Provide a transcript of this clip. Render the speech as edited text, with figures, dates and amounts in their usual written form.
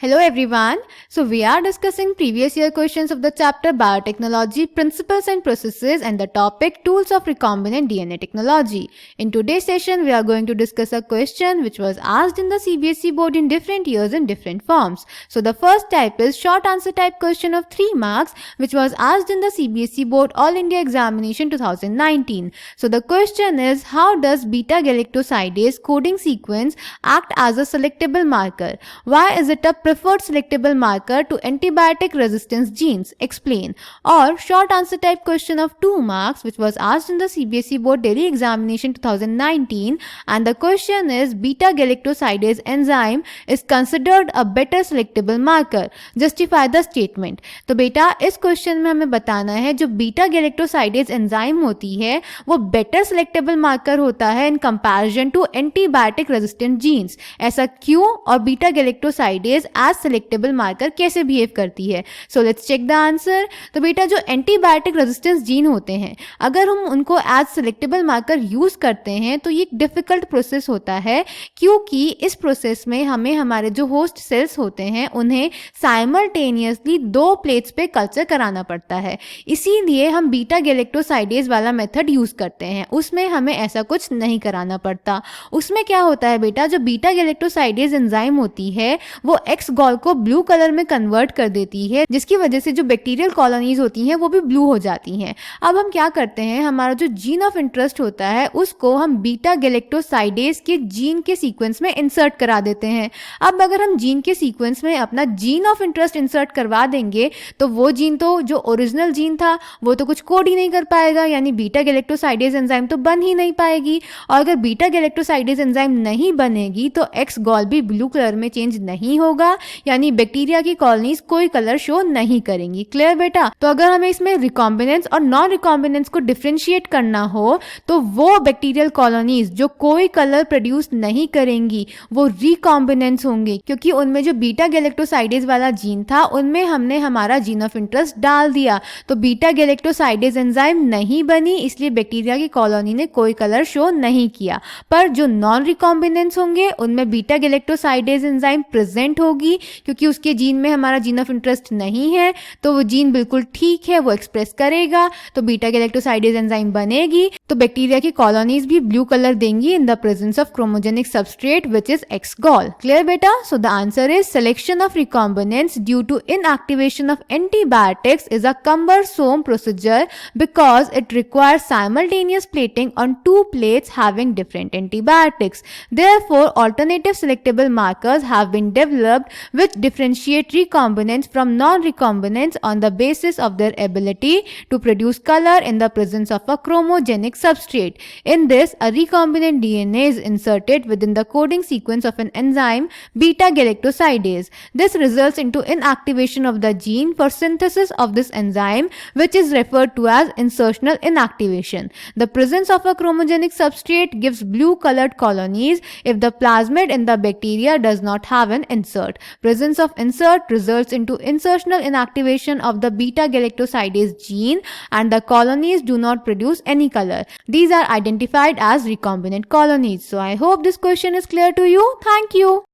Hello everyone. So we are discussing previous year questions of the chapter Biotechnology Principles and Processes and the topic Tools of Recombinant DNA Technology. In today's session we are going to discuss a question which was asked in the CBSE board in different years in different forms. So the first type is short answer type question of 3 marks which was asked in the CBSE board All India Examination 2019. So the question is, how does beta galactosidase coding sequence act as a selectable marker? Why is it a preferred selectable marker to antibiotic resistance genes? Explain. Or short answer type question of 2 marks which was asked in the CBSE board Delhi examination 2019, and the question is, beta galactosidase enzyme is considered a better selectable marker. Justify the statement. तो बेटा इस question में हमें बताना है जो beta galactosidase enzyme होती है वो बेटर सेलेक्टेबल मार्कर होता है in comparison to antibiotic resistant genes. ऐसा क्यों और beta galactosidase as selectable marker कैसे बिहेव करती है? So let's check the answer. तो बेटा जो एंटीबायोटिक रेजिस्टेंस जीन होते हैं अगर हम उनको एज सेलेक्टेबल मार्कर यूज करते हैं तो ये एक डिफिकल्ट प्रोसेस होता है, क्योंकि इस प्रोसेस में हमें हमारे जो होस्ट सेल्स होते हैं उन्हें साइमल्टेनियसली 2 प्लेट्स पे कल्चर कराना पड़ता है. इसीलिए हम बीटा गैलेक्टोसाइडेज वाला मेथड यूज करते हैं. उसमें हमें ऐसा कुछ नहीं कराना पड़ता. उसमें क्या होता है बेटा, जो बीटा गैलेक्टोसाइडेज एंजाइम होती है वो एक्स गॉल को ब्लू कलर में कन्वर्ट कर देती है, जिसकी वजह से जो बैक्टीरियल कॉलोनीज होती हैं वो भी ब्लू हो जाती हैं. अब हम क्या करते हैं, हमारा जो जीन ऑफ इंटरेस्ट होता है उसको हम बीटा गैलेक्टोसाइडेज के जीन के सीक्वेंस में इंसर्ट करा देते हैं. अब अगर हम जीन के सीक्वेंस में अपना जीन ऑफ इंटरेस्ट इंसर्ट करवा देंगे तो वो जीन तो जो ओरिजिनल जीन था वो तो कुछ कोड ही नहीं कर पाएगा, यानी बीटा गैलेक्टोसाइडेज एंजाइम तो बन ही नहीं पाएगी. और अगर बीटा गैलेक्टोसाइडेज एंजाइम नहीं बनेगी तो एक्स गॉल भी ब्लू कलर में चेंज नहीं होगा, यानी बैक्टीरिया की कॉलोनीज कोई कलर शो नहीं करेंगी. क्लियर बेटा? तो अगर हमें इसमें रिकॉम्बिनेंस और नॉन रिकॉम्बिनेंस को डिफरेंशिएट करना हो तो वो बैक्टीरियल कॉलोनीज जो कोई कलर प्रोड्यूस नहीं करेंगी वो रिकॉम्बिनेंस होंगे, क्योंकि उनमें जो बीटा गैलेक्टोसाइडेज वाला जीन था उनमें हमने हमारा जीन ऑफ इंटरेस्ट डाल दिया. तो बीटा गैलेक्टोसाइडेज एंजाइम नहीं बनी, इसलिए बैक्टीरिया की कॉलोनी ने कोई कलर शो नहीं किया. पर जो नॉन रिकॉम्बिनेंस होंगे उनमें बीटा गैलेक्टोसाइडेज एंजाइम प्रेजेंट होगी, क्योंकि उसके जीन में हमारा जीन ऑफ इंटरेस्ट नहीं है तो वो जीन बिल्कुल ठीक है, वो एक्सप्रेस करेगा, तो बीटा गैलेक्टोसाइडेज एंजाइम बनेगी, तो बैक्टीरिया की कॉलोनीज भी ब्लू कलर देंगी in the presence of chromogenic substrate which is X gal. Clear बेटा? So the answer is selection of recombinants due to inactivation of antibiotics is a cumbersome procedure because it requires simultaneous plating on 2 plates having different antibiotics. Therefore, alternative selectable markers have been developed which differentiate recombinants from non-recombinants on the basis of their ability to produce color in the presence of a chromogenic substrate. In this, a recombinant DNA is inserted within the coding sequence of an enzyme beta galactosidase. This results into inactivation of the gene for synthesis of this enzyme, which is referred to as insertional inactivation. The presence of a chromogenic substrate gives blue colored colonies if the plasmid in the bacteria does not have an insert. Presence of insert results into insertional inactivation of the beta galactosidase gene and the colonies do not produce any color. These are identified as recombinant colonies. So I hope this question is clear to you. Thank you.